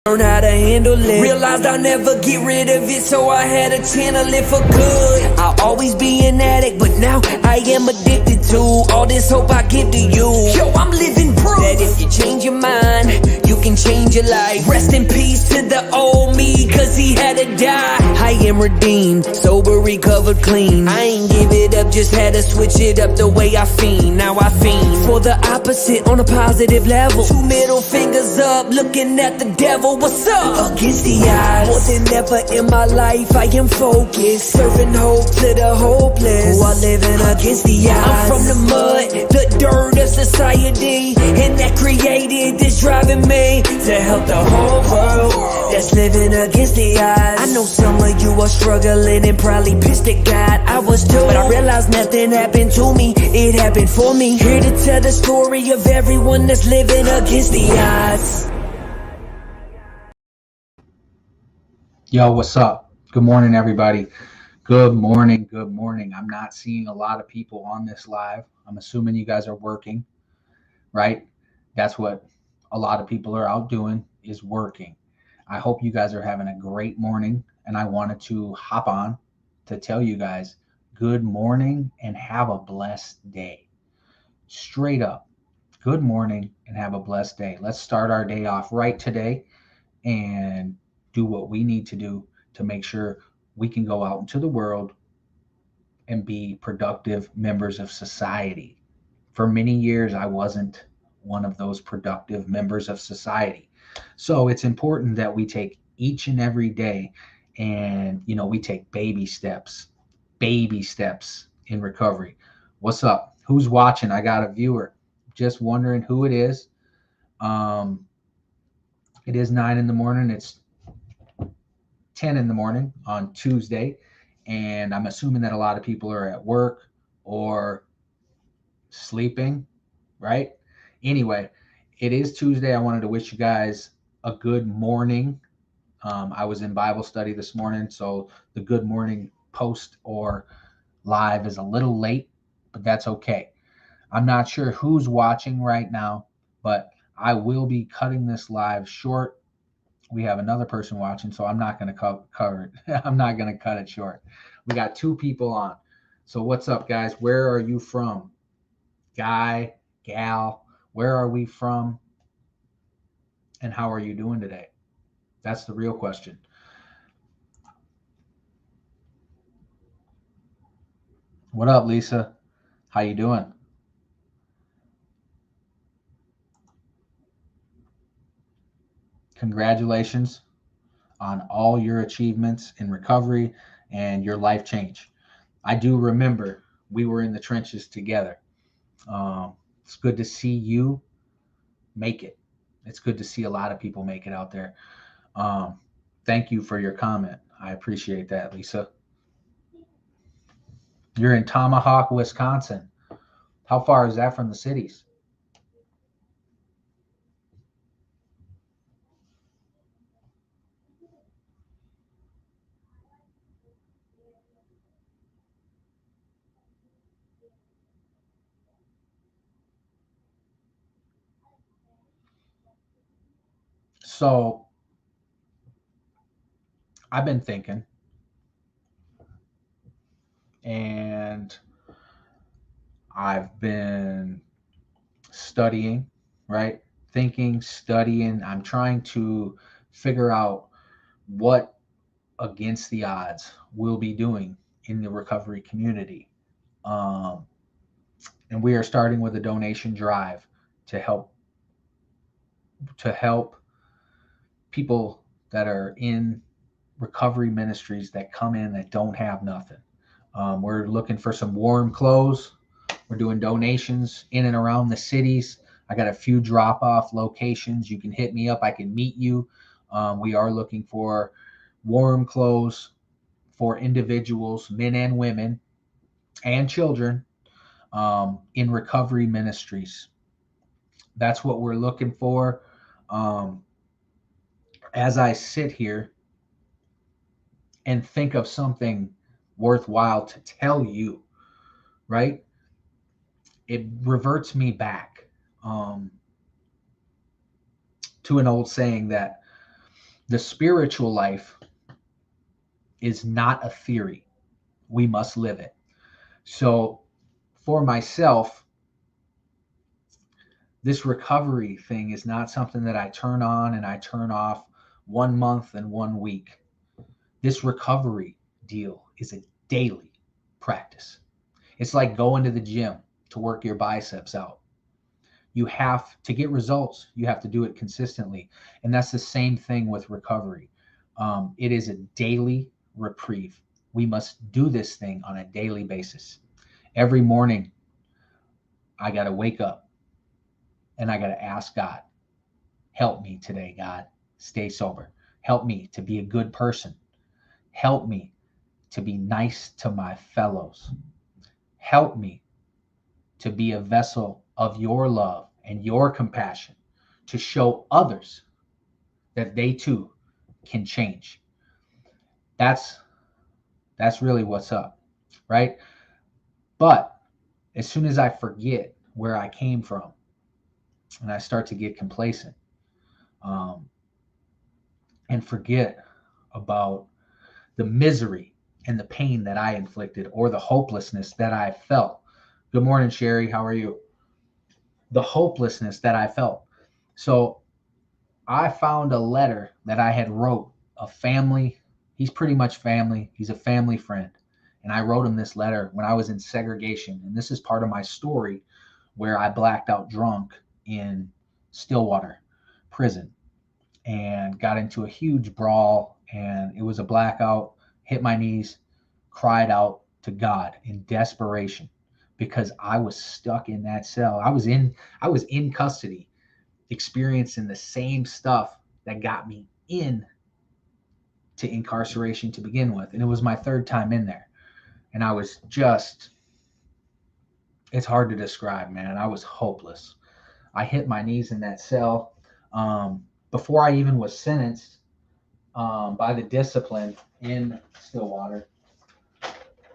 learn how to handle it. Realized I'll never get rid of it, so I had to channel it for good. I'll always be an addict, but now I am addicted to all this hope I give to you. Yo, I'm living proof that if you change your mind, you can change your life. Rest in peace to the old me, cause he had to die. I am redeemed, sober, recovered, clean. I ain't give it up, just had to switch it up the way I fiend. Now I fiend for the opposite on a positive level. Two middle fingers up, looking at the devil. What's up? Against the odds, more than ever in my life I am focused, serving hope to the hopeless who are living against the odds. I'm from the mud, the dirt of society, and that created this driving me to help the whole world that's living against the odds. I know some of you are struggling and probably pissed at God. I was too, but I realized nothing happened to me, it happened for me. Here to tell the story of everyone that's living against the odds. Yo, what's up? Good morning, everybody. Good morning. Good morning. I'm not seeing a lot of people on this live. I'm assuming you guys are working, right? That's what a lot of people are out doing, is working. I hope you guys are having a great morning, and I wanted to hop on to tell you guys good morning and have a blessed day. Straight up, good morning and have a blessed day. Let's start our day off right today and do what we need to do to make sure we can go out into the world and be productive members of society. For many years, I wasn't one of those productive members of society. So it's important that we take each and every day and, we take baby steps in recovery. What's up? Who's watching? I got a viewer. Just wondering who it is. It is 9 in the morning. It's 10 in the morning on Tuesday, and I'm assuming that a lot of people are at work or sleeping, right? Anyway, it is Tuesday. I wanted to wish you guys a good morning. I was in Bible study this morning, so the good morning post or live is a little late, but that's okay. I'm not sure who's watching right now, but I will be cutting this live short. We have another person watching, so I'm not going to cover it. I'm not going to cut it short. We got two people on. So what's up, guys? Where are you from? Guy, gal, where are we from? And how are you doing today? That's the real question. What up, Lisa? How you doing? Congratulations on all your achievements in recovery and your life change. I do remember we were in the trenches together. It's good to see you make it. It's good to see a lot of people make it out there. Thank you for your comment. I appreciate that, Lisa. You're in Tomahawk, Wisconsin. How far is that from the cities? So I've been thinking, and I've been studying, right? Thinking, studying. I'm trying to figure out what against the odds we'll be doing in the recovery community. Um, and we are starting with a donation drive to help people that are in recovery ministries that come in that don't have nothing. We're looking for some warm clothes. We're doing donations in and around the cities. I got a few drop-off locations. You can hit me up. I can meet you. We are looking for warm clothes for individuals, men and women, and children in recovery ministries. That's what we're looking for. As I sit here and think of something worthwhile to tell you, right? It reverts me back to an old saying that The spiritual life is not a theory. We must live it. So for myself, this recovery thing is not something that I turn on and I turn off 1 month and 1 week. This recovery deal is a daily practice. It's like going to the gym to work your biceps out. You have to get results. You have to do it consistently. And that's the same thing with recovery. It is a daily reprieve. We must do this thing on a daily basis. Every morning, I got to wake up and I got to ask God, help me today, God, stay sober. Help me to be a good person. Help me to be nice to my fellows. Help me to be a vessel of your love and your compassion to show others that they too can change. That's really what's up, right? But as soon as I forget where I came from and I start to get complacent and forget about the misery and the pain that I inflicted or the hopelessness that I felt. Good morning, Sherry. How are you? The hopelessness that I felt. So I found a letter that I had wrote a family. He's pretty much family. He's a family friend. And I wrote him this letter when I was in segregation. And this is part of my story where I blacked out drunk in Stillwater prison and got into a huge brawl. And it was a blackout, hit my knees, cried out to God in desperation because I was stuck in that cell. I was in custody, experiencing the same stuff that got me in to incarceration to begin with. And it was my third time in there. And I was just, it's hard to describe, man. I was hopeless. I hit my knees in that cell. Before I even was sentenced by the discipline in Stillwater,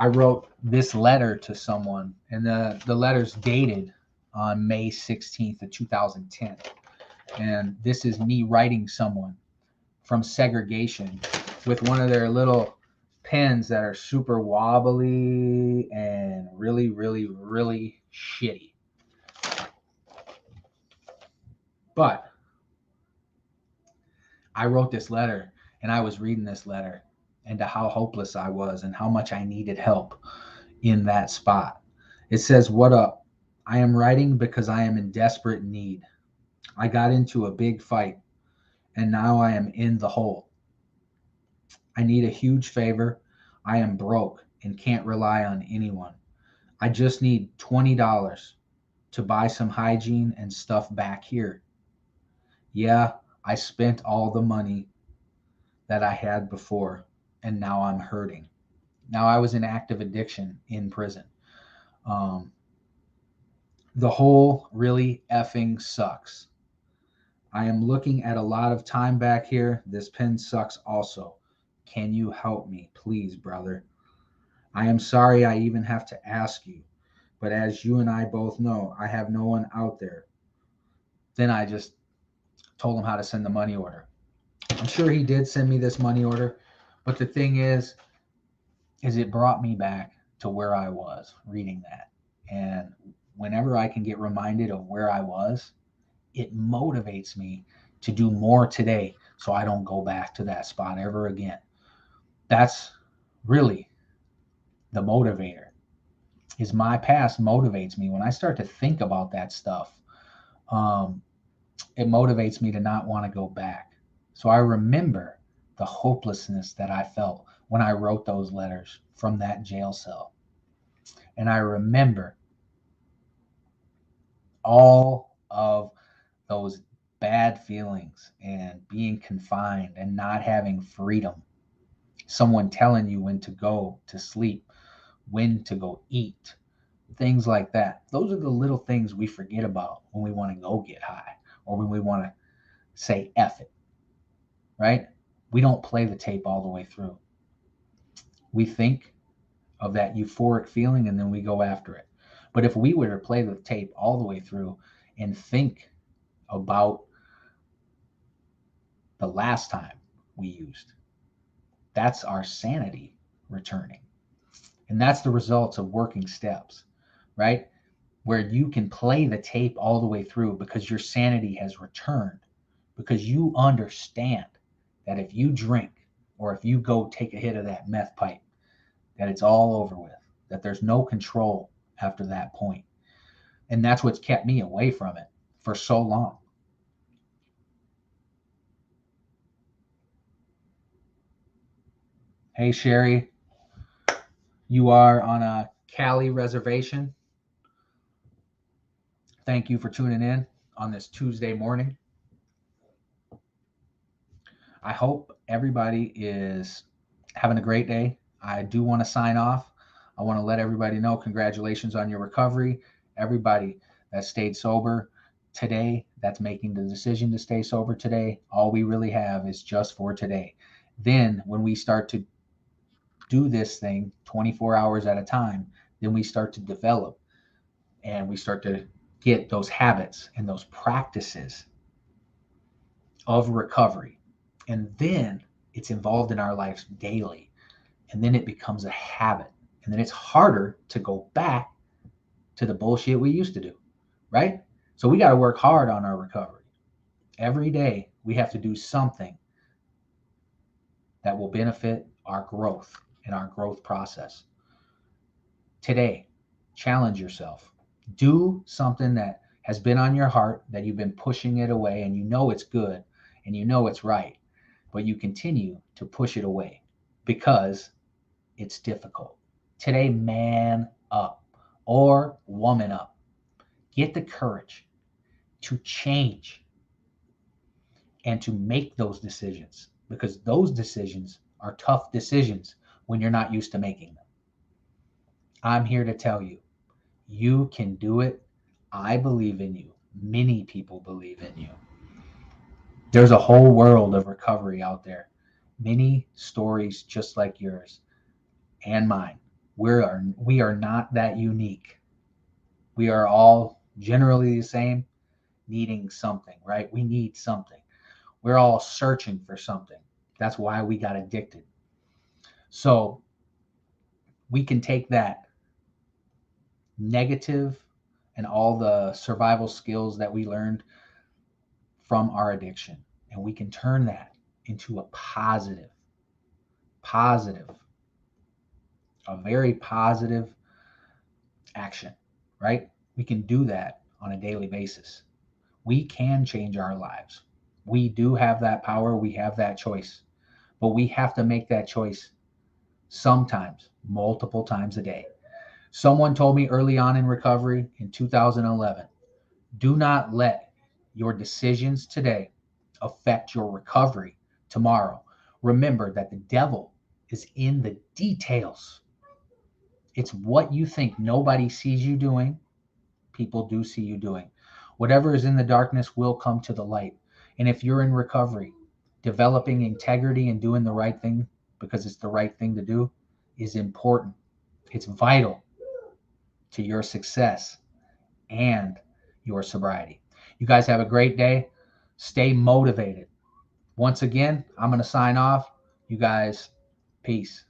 I wrote this letter to someone, and the letter's dated on May 16th of 2010. And this is me writing someone from segregation with one of their little pens that are super wobbly and really, really, really shitty. But I wrote this letter and I was reading this letter and to how hopeless I was and how much I needed help in that spot. It says, "What up? I am writing because I am in desperate need. I got into a big fight and now I am in the hole. I need a huge favor. I am broke and can't rely on anyone. I just need $20 to buy some hygiene and stuff back here. Yeah, I spent all the money that I had before and now I'm hurting." Now I was in active addiction in prison. The whole really effing sucks. I am looking at a lot of time back here. This pen sucks also. Can you help me, please, brother? I am sorry I even have to ask you, but as you and I both know, I have no one out there. Then I just told him how to send the money order. I'm sure he did send me this money order, but the thing is it brought me back to where I was reading that. And whenever I can get reminded of where I was, it motivates me to do more today so I don't go back to that spot ever again. That's really the motivator. Is my past motivates me. When I start to think about that stuff, it motivates me to not want to go back. So I remember the hopelessness that I felt when I wrote those letters from that jail cell. And I remember all of those bad feelings and being confined and not having freedom. Someone telling you when to go to sleep, when to go eat, things like that. Those are the little things we forget about when we want to go get high or when we want to say F it, right? We don't play the tape all the way through. We think of that euphoric feeling and then we go after it. But if we were to play the tape all the way through and think about the last time we used. That's our sanity returning. And that's the results of working steps, right? Where you can play the tape all the way through because your sanity has returned, because you understand that if you drink or if you go take a hit of that meth pipe, that it's all over with, that there's no control after that point. And that's what's kept me away from it for so long. Hey, Sherry, you are on a Cali reservation. Thank you for tuning in on this Tuesday morning. I hope everybody is having a great day. I do want to sign off. I want to let everybody know congratulations on your recovery. Everybody that stayed sober today, that's making the decision to stay sober today, all we really have is just for today. Then when we start to do this thing 24 hours at a time, then we start to develop and we start to get those habits and those practices of recovery. And then it's involved in our lives daily. And then it becomes a habit. And then it's harder to go back to the bullshit we used to do, right? So we got to work hard on our recovery. Every day we have to do something that will benefit our growth and our growth process. Today, challenge yourself. Do something that has been on your heart, that you've been pushing it away, and you know it's good and you know it's right, but you continue to push it away because it's difficult. Today, man up or woman up. Get the courage to change and to make those decisions, because those decisions are tough decisions when you're not used to making them. I'm here to tell you, you can do it. I believe in you. Many people believe in you. There's a whole world of recovery out there. Many stories just like yours and mine. We are not that unique. We are all generally the same, needing something, right? We need something. We're all searching for something. That's why we got addicted. So we can take that negative and all the survival skills that we learned from our addiction, and we can turn that into a very positive action, right? We can do that on a daily basis. We can change our lives. We do have that power. We have that choice, but we have to make that choice sometimes, multiple times a day. Someone told me early on in recovery in 2011, do not let your decisions today affect your recovery tomorrow. Remember that the devil is in the details. It's what you think nobody sees you doing. People do see you doing. Whatever is in the darkness will come to the light. And if you're in recovery, developing integrity and doing the right thing because it's the right thing to do is important. It's vital to your success and your sobriety. You guys have a great day. Stay motivated. Once again, I'm going to sign off. You guys, peace.